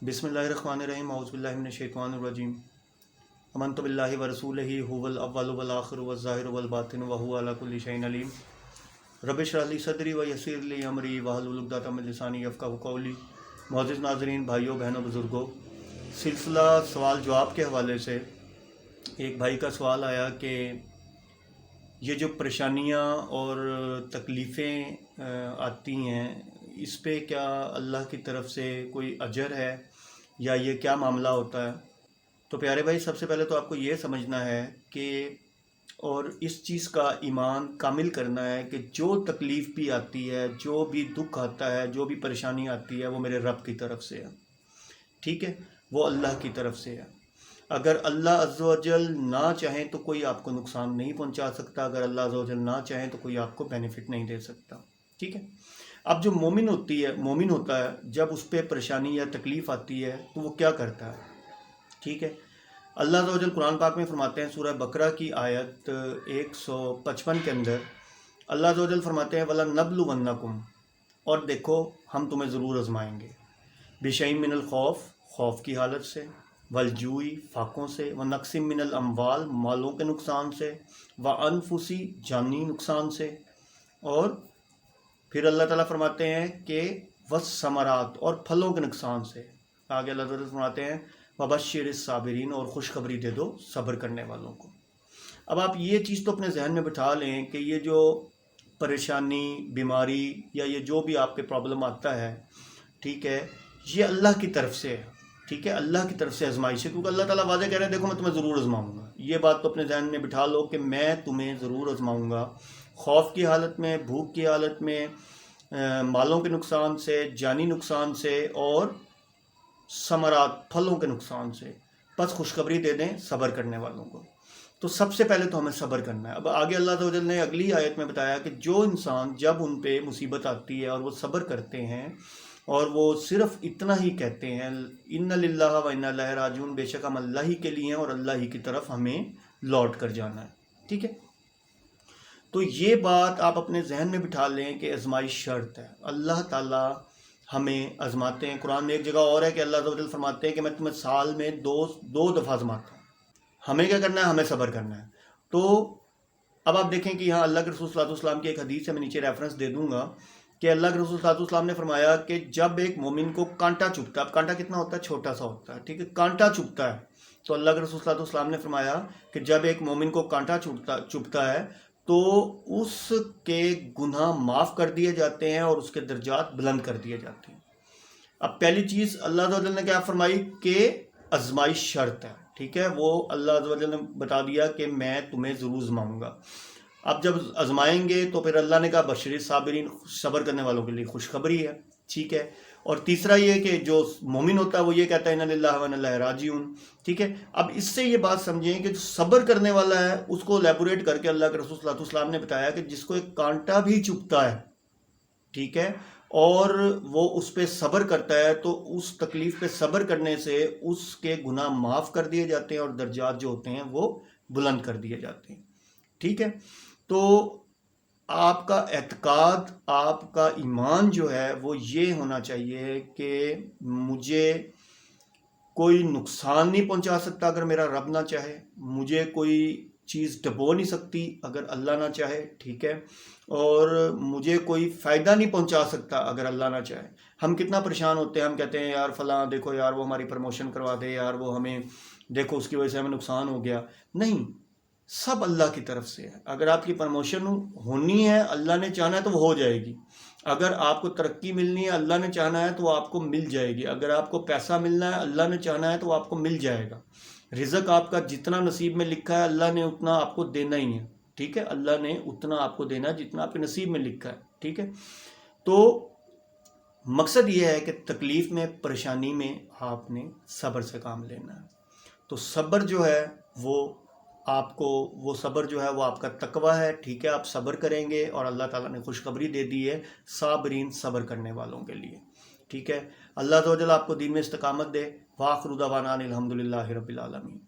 بسم اللہ الرحمن الرحیم اعوذ باللہ من الشیطان الرجیم آمنت باللہ ورسولہ هو الاول والآخر والظاہر والباطن وهو علی کل شیء علیم رب اشرح لی صدری ویسر لی امری واحلل عقدۃ من لسانی یفقہوا قولی۔ معزز ناظرین، بھائیوں بہنوں بزرگوں، سلسلہ سوال جواب کے حوالے سے ایک بھائی کا سوال آیا کہ یہ جو پریشانیاں اور تکلیفیں آتی ہیں، اس پہ کیا اللہ کی طرف سے کوئی اجر ہے یا یہ کیا معاملہ ہوتا ہے؟ تو پیارے بھائی، سب سے پہلے تو آپ کو یہ سمجھنا ہے کہ اور اس چیز کا ایمان کامل کرنا ہے کہ جو تکلیف بھی آتی ہے، جو بھی دکھ آتا ہے، جو بھی پریشانی آتی ہے، وہ میرے رب کی طرف سے ہے، ٹھیک ہے؟ وہ اللہ کی طرف سے ہے۔ اگر اللہ عز و جل نہ چاہیں تو کوئی آپ کو نقصان نہیں پہنچا سکتا، اگر اللہ عز و جل نہ چاہیں تو کوئی آپ کو بینیفٹ نہیں دے سکتا، ٹھیک ہے؟ اب جو مومن ہوتا ہے، جب اس پہ پریشانی یا تکلیف آتی ہے تو وہ کیا کرتا ہے، ٹھیک ہے؟ اللہ عز و جل قرآن پاک میں فرماتے ہیں، سورہ بقرہ کی آیت 155 کے اندر اللہ عز و جل فرماتے ہیں وَلَنَبْلُوَنَّكُمْ، اور دیکھو ہم تمہیں ضرور آزمائیں گے، بِشَيْءٍ مِّنَ الْخَوْفِ، خوف کی حالت سے، وَالْجُوعِ، فاقوں سے، وَنَقْصٍ مِّنَ الْأَمْوَالِ، مالوں کے نقصان سے، وَأَنفُسِ، جانی نقصان سے، اور پھر اللہ تعالیٰ فرماتے ہیں کہ وَالثَّمَرَاتِ، اور پھلوں کے نقصان سے۔ آگے اللہ تعالیٰ فرماتے ہیں وَبَشِّرِ الصَّابِرِينَ، اور خوشخبری دے دو صبر کرنے والوں کو۔ اب آپ یہ چیز تو اپنے ذہن میں بٹھا لیں کہ یہ جو پریشانی، بیماری یا یہ جو بھی آپ کے پرابلم آتا ہے، ٹھیک ہے، یہ اللہ کی طرف سے ہے، ٹھیک ہے؟ اللہ کی طرف سے آزمائش ہے، کیونکہ اللہ تعالیٰ واضح کہہ رہے ہیں دیکھو میں تمہیں ضرور آزماؤں گا۔ یہ بات تو اپنے ذہن میں بٹھا لو کہ میں تمہیں ضرور آزماؤں گا، خوف کی حالت میں، بھوک کی حالت میں، مالوں کے نقصان سے، جانی نقصان سے، اور ثمرات، پھلوں کے نقصان سے۔ بس خوشخبری دے دیں صبر کرنے والوں کو۔ تو سب سے پہلے تو ہمیں صبر کرنا ہے۔ اب آگے اللہ تعالیٰ نے اگلی آیت میں بتایا کہ جو انسان جب ان پہ مصیبت آتی ہے اور وہ صبر کرتے ہیں اور وہ صرف اتنا ہی کہتے ہیں اِنَّ لِلَّهِ وَإِنَّا إِلَيْهِ رَاجِعُونَ، بے شک ہم اللہ ہی کے لیے ہیں اور اللہ ہی کی طرف ہمیں لوٹ کر جانا ہے، ٹھیک ہے؟ تو یہ بات آپ اپنے ذہن میں بٹھا لیں کہ آزمائش شرط ہے، اللہ تعالیٰ ہمیں آزماتے ہیں۔ قرآن میں ایک جگہ اور ہے کہ اللہ تعالیٰ فرماتے ہیں کہ میں تمہیں سال میں دو دفعہ آزماتا ہوں۔ ہمیں کیا کرنا ہے؟ ہمیں صبر کرنا ہے۔ تو اب آپ دیکھیں کہ یہاں اللہ کے رسول صلی اللہ علیہ وسلم کی ایک حدیث ہے، میں نیچے ریفرنس دے دوں گا، کہ اللہ کے رسول صلی اللہ علیہ وسلم نے فرمایا کہ جب ایک مومن کو کانٹا چبھتا ہے، اب کانٹا کتنا ہوتا ہے؟ چھوٹا سا ہوتا ہے، ٹھیک ہے؟ کانٹا چبھتا ہے، تو اللہ کے رسول صلی اللہ علیہ وسلم نے فرمایا کہ جب ایک مومن کو کانٹا چبھتا ہے تو اس کے گناہ معاف کر دیے جاتے ہیں اور اس کے درجات بلند کر دیے جاتے ہیں۔ اب پہلی چیز اللہ تعالیٰ نے کیا فرمائی کہ آزمائش شرط ہے، ٹھیک ہے؟ وہ اللہ تعالیٰ نے بتا دیا کہ میں تمہیں ضرور آزماؤں گا۔ اب جب آزمائیں گے تو پھر اللہ نے کہا بشیر صابرین، صبر کرنے والوں کے لیے خوشخبری ہے، ٹھیک ہے؟ اور تیسرا یہ کہ جو مومن ہوتا ہے وہ یہ کہتا ہے اِنَّ لِلَّهِ وَإِنَّا إِلَيْهِ رَاجِعُونَ، ٹھیک ہے؟ اب اس سے یہ بات سمجھیں کہ جو صبر کرنے والا ہے اس کو لیبوریٹ کر کے اللہ کے رسول صلی اللہ علیہ وسلم نے بتایا کہ جس کو ایک کانٹا بھی چبھتا ہے، ٹھیک ہے، اور وہ اس پہ صبر کرتا ہے تو اس تکلیف پہ صبر کرنے سے اس کے گناہ معاف کر دیے جاتے ہیں اور درجات جو ہوتے ہیں وہ بلند کر دیے جاتے ہیں، ٹھیک ہے؟ تو آپ کا اعتقاد، آپ کا ایمان جو ہے وہ یہ ہونا چاہیے کہ مجھے کوئی نقصان نہیں پہنچا سکتا اگر میرا رب نہ چاہے، مجھے کوئی چیز ڈبو نہیں سکتی اگر اللہ نہ چاہے، ٹھیک ہے؟ اور مجھے کوئی فائدہ نہیں پہنچا سکتا اگر اللہ نہ چاہے۔ ہم کتنا پریشان ہوتے ہیں، ہم کہتے ہیں یار فلاں دیکھو یار وہ ہماری پروموشن کروا دے، یار وہ ہمیں دیکھو اس کی وجہ سے ہمیں نقصان ہو گیا۔ نہیں، سب اللہ کی طرف سے ہے۔ اگر آپ کی پروموشن ہونی ہے، اللہ نے چاہنا ہے تو وہ ہو جائے گی۔ اگر آپ کو ترقی ملنی ہے، اللہ نے چاہنا ہے تو وہ آپ کو مل جائے گی۔ اگر آپ کو پیسہ ملنا ہے، اللہ نے چاہنا ہے تو وہ آپ کو مل جائے گا۔ رزق آپ کا جتنا نصیب میں لکھا ہے اللہ نے اتنا آپ کو دینا ہی ہے، ٹھیک ہے؟ اللہ نے اتنا آپ کو دینا ہے جتنا آپ کے نصیب میں لکھا ہے، ٹھیک ہے؟ تو مقصد یہ ہے کہ تکلیف میں، پریشانی میں آپ نے صبر سے کام لینا ہے۔ تو صبر جو ہے وہ آپ کو، وہ صبر جو ہے وہ آپ کا تقویٰ ہے، ٹھیک ہے؟ آپ صبر کریں گے اور اللہ تعالیٰ نے خوشخبری دے دی ہے صابرین، صبر کرنے والوں کے لیے، ٹھیک ہے؟ اللہ تعالیٰ آپ کو دین میں استقامت دے۔ وآخر دعوانا الحمدللہ رب العالمین۔